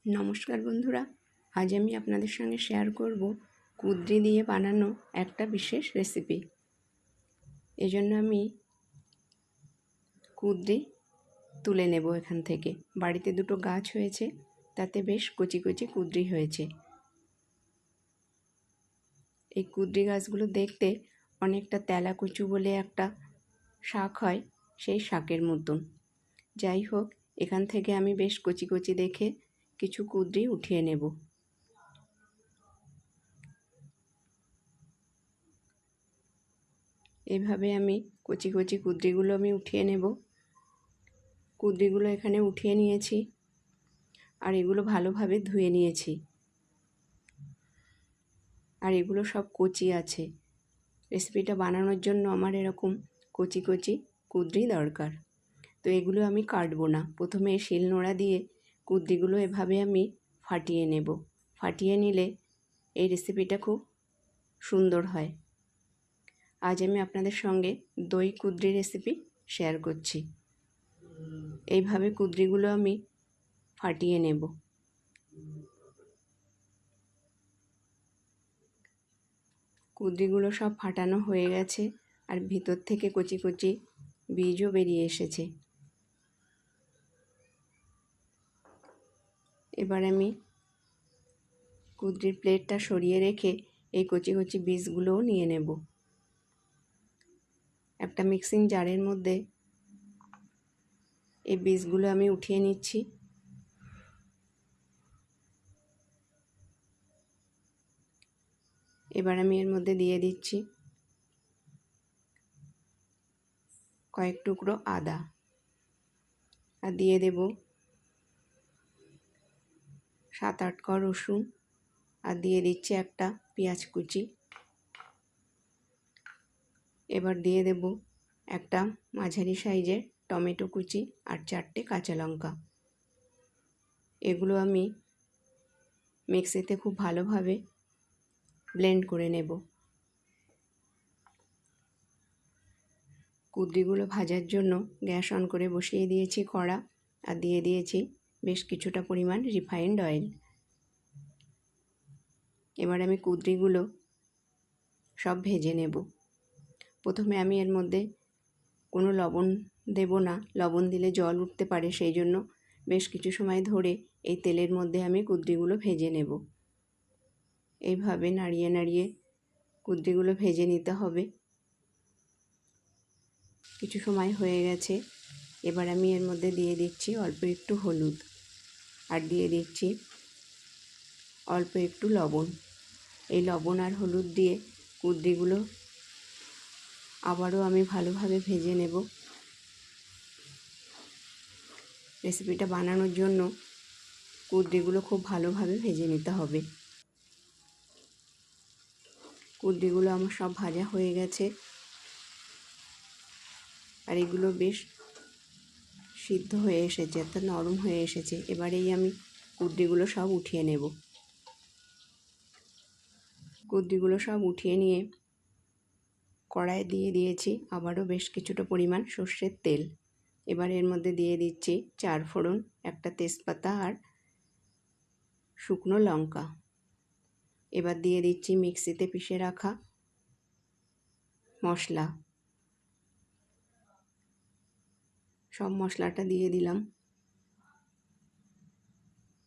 নমস্কার বন্ধুরা, আজ আমি আপনাদের সঙ্গে শেয়ার করব কুঁদরি দিয়ে বানানো একটা বিশেষ রেসিপি। এজন্য আমি কুঁদরি তুলে নেব এখান থেকে। বাড়িতে দুটো গাছ হয়েছে, তাতে বেশ কচি কচি কুঁদরি হয়েছে। এই কুঁদরি গাছগুলো দেখতে অনেকটা তেলাকুচু বলে একটা শাক হয়, সেই শাকের মতন। যাই হোক, এখান থেকে আমি বেশ কচি কচি দেখে কিছু কুঁদরি উঠিয়ে নেব। এভাবে আমি কচি কচি কুঁদরিগুলো আমি উঠিয়ে নেব। কুঁদরিগুলো এখানে উঠিয়ে নিয়েছি, আর এগুলো ভালোভাবে ধুয়ে নিয়েছি। আর এগুলো সব কচি আছে। রেসিপিটা বানানোর জন্য আমার এরকম কচি কচি কুঁদরি দরকার। তো এগুলো আমি কাটবো না। প্রথমে শিলনোড়া দিয়ে কুঁদরিগুলো এভাবে আমি ফাটিয়ে নেব। ফাটিয়ে নিলে এই রেসিপিটা খুব সুন্দর হয়। আজ আমি আপনাদের সঙ্গে দই কুঁদরি রেসিপি শেয়ার করছি। এইভাবে কুঁদরিগুলো আমি ফাটিয়ে নেব। কুঁদরিগুলো সব ফাটানো হয়ে গেছে, আর ভিতর থেকে কচি কচি বীজও বেরিয়ে এসেছে। এবার আমি কুঁদরির প্লেটটা সরিয়ে রেখে এই কচি কচি বীজগুলোও নিয়ে নেব। একটা মিক্সিং জারের মধ্যে এই বীজগুলো আমি উঠিয়ে নিচ্ছি। এবার আমি এর মধ্যে দিয়ে দিচ্ছি কয়েক টুকরো আদা, আর দিয়ে দেব 7-8 কোয়া রসুন, আর দিয়ে দিচ্ছি একটা পেঁয়াজ কুচি। এবার দিয়ে দেব একটা মাঝারি সাইজের টমেটো কুচি আর 4টে কাঁচা লঙ্কা। এগুলো আমি মিক্সিতে খুব ভালোভাবে ব্লেন্ড করে নেব। কুঁদরিগুলো ভাজার জন্য গ্যাস অন করে বসিয়ে দিয়েছি কড়া, আর দিয়ে দিয়েছি বেশ কিছুটা পরিমাণ রিফাইন্ড অয়েল। এবার আমি কুঁদরিগুলো সব ভেজে নেব। প্রথমে আমি এর মধ্যে কোনো লবণ দেব না, লবণ দিলে জল উঠতে পারে, সেই জন্য বেশ কিছু সময় ধরে এই তেলের মধ্যে আমি কুঁদরিগুলো ভেজে নেব। এইভাবে নাড়িয়ে নাড়িয়ে কুঁদরিগুলো ভেজে নিতে হবে। কিছু সময় হয়ে গেছে। এবার আমি এর মধ্যে দিয়ে দিচ্ছি অল্প একটু হলুদ, আর দিয়ে দিচ্ছি অল্প একটু লবণ। এই লবণ আর হলুদ দিয়ে কুঁদরিগুলো আবারও আমি ভালোভাবে ভেজে নেব। রেসিপিটা বানানোর জন্য কুঁদরিগুলো খুব ভালোভাবে ভেজে নিতে হবে। কুঁদরিগুলো আমার সব ভাজা হয়ে গেছে, আর এগুলো বেশ সিদ্ধ হয়ে এসেছে, অর্থাৎ নরম হয়ে এসেছে। এবারেই আমি কুঁদরিগুলো সব উঠিয়ে নেব। কুঁদরিগুলো সব উঠিয়ে নিয়ে কড়াইয়ে দিয়ে দিয়েছি আবারও বেশ কিছুটা পরিমাণ সর্ষের তেল। এবার এর মধ্যে দিয়ে দিচ্ছি 4 ফোড়ন, একটা তেজপাতা আর শুকনো লঙ্কা। এবার দিয়ে দিচ্ছি মিক্সিতে পিষে রাখা মশলা। সব মশলাটা দিয়ে দিলাম।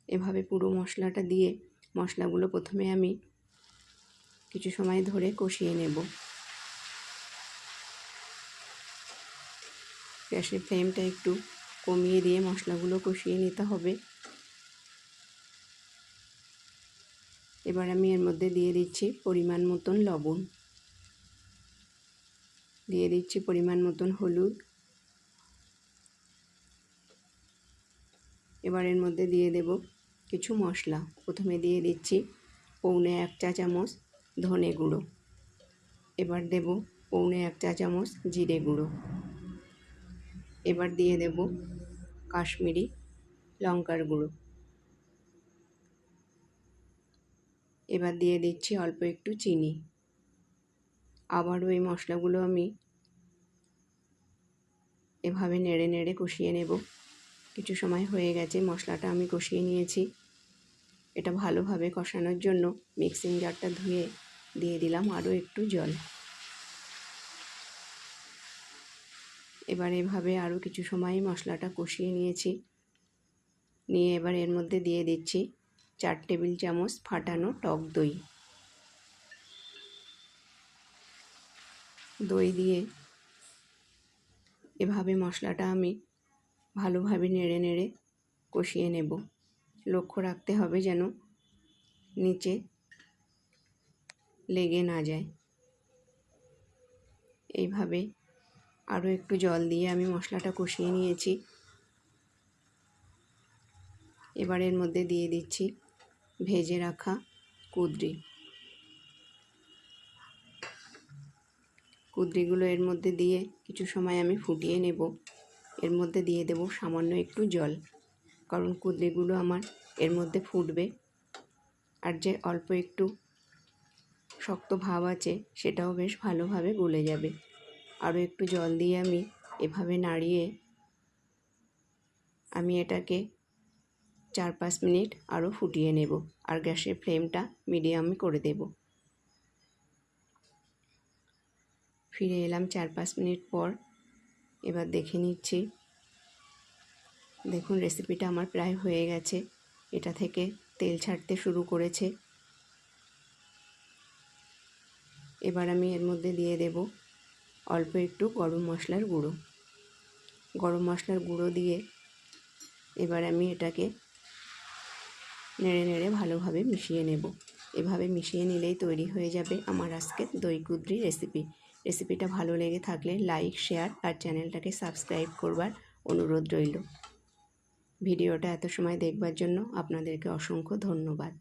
এভাবে পুরো মশলাটা দিয়ে মশলাগুলো প্রথমে আমি কিছু সময় ধরে কষিয়ে নেব। গ্যাসের ফ্লেমটা একটু কমিয়ে দিয়ে মশলাগুলো কষিয়ে নিতে হবে। এবার আমি এর মধ্যে দিয়ে দিচ্ছি পরিমাণ মতন লবণ, দিয়ে দিচ্ছি পরিমাণ মতন হলুদ। এবার এর মধ্যে দিয়ে দেব কিছু মশলা। প্রথমে দিয়ে দিচ্ছি 1.25 চা চামচ ধনে গুঁড়ো। এবার দেব 1.25 চা চামচ জিরে গুঁড়ো। এবার দিয়ে দেব কাশ্মীরি লঙ্কার গুঁড়ো। এবার দিয়ে দিচ্ছি অল্প একটু চিনি। আবারও এই মশলাগুলো আমি এভাবে নেড়ে নেড়ে কষিয়ে নেব। কিছু সময় হয়ে গেছে, মশলাটা আমি কষিয়ে নিয়েছি। এটা ভালোভাবে কষানোর জন্য মিক্সিং জারটা ধুয়ে দিয়ে দিলাম আরও একটু জল। এবার এভাবে আরও কিছু সময় মশলাটা কষিয়ে নিয়েছি। নিয়ে এবার এর মধ্যে দিয়ে দিচ্ছি 4 টেবিল চামচ ফাটানো টক দই। দই দিয়ে এভাবে মশলাটা আমি ভালোভাবে নেড়ে নেড়ে কষিয়ে নেব। লক্ষ্য রাখতে হবে যেন নিচে লেগে না যায়। এইভাবে আরও একটু জল দিয়ে আমি মশলাটা কষিয়ে নিয়েছি। এবার এর মধ্যে দিয়ে দিচ্ছি ভেজে রাখা কুঁদরিগুলো এর মধ্যে দিয়ে কিছু সময় আমি ফুটিয়ে নেব। এর মধ্যে দিয়ে দেব সামান্য একটু জল, কারণ কুঁদরিগুলো আমার এর মধ্যে ফুটবে, আর যে অল্প একটু শক্ত ভাব আছে সেটাও বেশ ভালোভাবে গলে যাবে। আরও একটু জল দিয়ে আমি এভাবে নাড়িয়ে আমি এটাকে 4-5 মিনিট আরও ফুটিয়ে নেব, আর গ্যাসের ফ্লেমটা মিডিয়াম করে দেব। ফিরে এলাম 4-5 মিনিট পর। এবার দেখে নিচ্ছি। দেখুন রেসিপিটা আমার প্রায় হয়ে গেছে, এটা থেকে তেল ছাড়তে শুরু করেছে। এবার আমি এর মধ্যে দিয়ে দেব অল্প একটু গরম মশলার গুঁড়ো। গরম মশলার গুঁড়ো দিয়ে এবার আমি এটাকে নেড়ে নেড়ে ভালোভাবে মিশিয়ে নেব। এভাবে মিশিয়ে নিলেই তৈরি হয়ে যাবে আমার আজকের দই কুঁদরি রেসিপি। রেসিপিটা ভালো লেগে থাকলে লাইক, শেয়ার আর চ্যানেলটাকে সাবস্ক্রাইব করবার অনুরোধ রইল। ভিডিওটা এত সময় দেখবার জন্য আপনাদেরকে অসংখ্য ধন্যবাদ।